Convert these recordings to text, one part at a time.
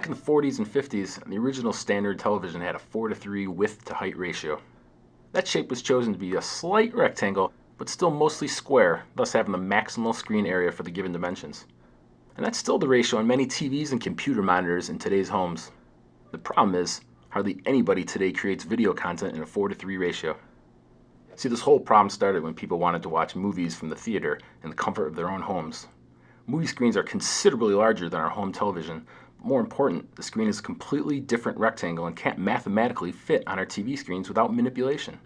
in the 40s and 50s, the original standard television had a 4:3 width to height ratio. That shape was chosen to be a slight rectangle, but still mostly square, thus having the maximal screen area for the given dimensions. And that's still the ratio on many TVs and computer monitors in today's homes. The problem is, hardly anybody today creates video content in a 4:3 ratio. See, this whole problem started when people wanted to watch movies from the theater in the comfort of their own homes. Movie screens are considerably larger than our home television, but more important, the screen is a completely different rectangle and can't mathematically fit on our TV screens without manipulation.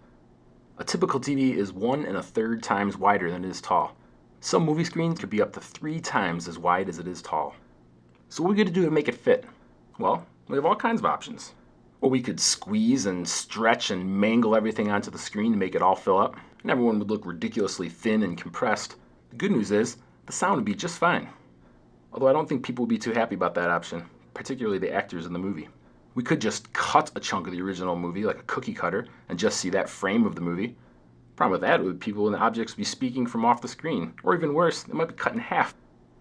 A typical TV is 1 1/3 times wider than it is tall. Some movie screens could be up to 3 times as wide as it is tall. So what are we going to do to make it fit? Well, we have all kinds of options. Or we could squeeze and stretch and mangle everything onto the screen to make it all fill up, and everyone would look ridiculously thin and compressed. The good news is, the sound would be just fine. Although I don't think people would be too happy about that option, particularly the actors in the movie. We could just cut a chunk of the original movie, like a cookie cutter, and just see that frame of the movie. Problem with that would people and objects be speaking from off the screen, or even worse, it might be cut in half.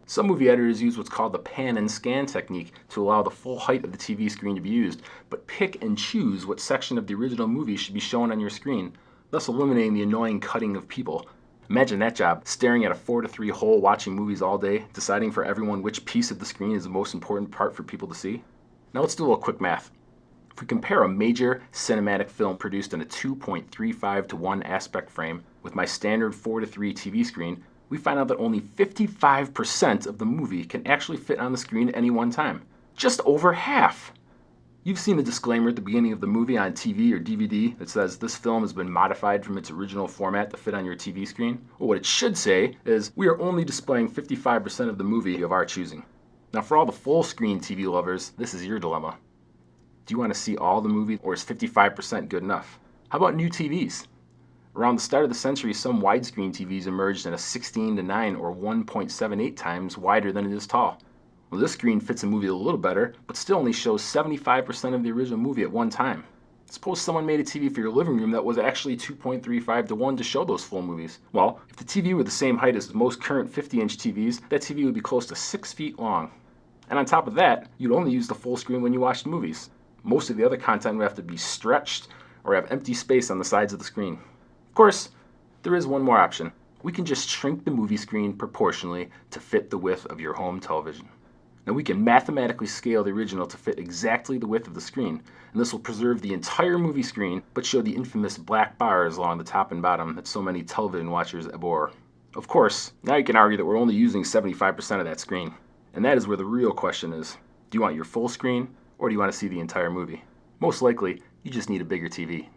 Some movie editors use what's called the pan and scan technique to allow the full height of the TV screen to be used, but pick and choose what section of the original movie should be shown on your screen, thus eliminating the annoying cutting of people. Imagine that job, staring at a 4:3 hole watching movies all day, deciding for everyone which piece of the screen is the most important part for people to see. Now let's do a little quick math. If we compare a major cinematic film produced in a 2.35:1 aspect frame with my standard 4:3 TV screen, we find out that only 55% of the movie can actually fit on the screen at any one time. Just over half! You've seen the disclaimer at the beginning of the movie on TV or DVD that says this film has been modified from its original format to fit on your TV screen. Well, what it should say is, we are only displaying 55% of the movie of our choosing. Now for all the full screen TV lovers, this is your dilemma. Do you want to see all the movie, or is 55% good enough? How about new TVs? Around the start of the century, some widescreen TVs emerged in a 16:9 or 1.78 times wider than it is tall. Well, this screen fits a movie a little better, but still only shows 75% of the original movie at one time. Suppose someone made a TV for your living room that was actually 2.35:1 to show those full movies. Well, if the TV were the same height as most current 50-inch TVs, that TV would be close to 6 feet long. And on top of that, you'd only use the full screen when you watched movies. Most of the other content would have to be stretched or have empty space on the sides of the screen. Of course, there is one more option. We can just shrink the movie screen proportionally to fit the width of your home television. Now we can mathematically scale the original to fit exactly the width of the screen, and this will preserve the entire movie screen, but show the infamous black bars along the top and bottom that so many television watchers abhor. Of course, now you can argue that we're only using 75% of that screen. And that is where the real question is. Do you want your full screen, or do you want to see the entire movie? Most likely, you just need a bigger TV.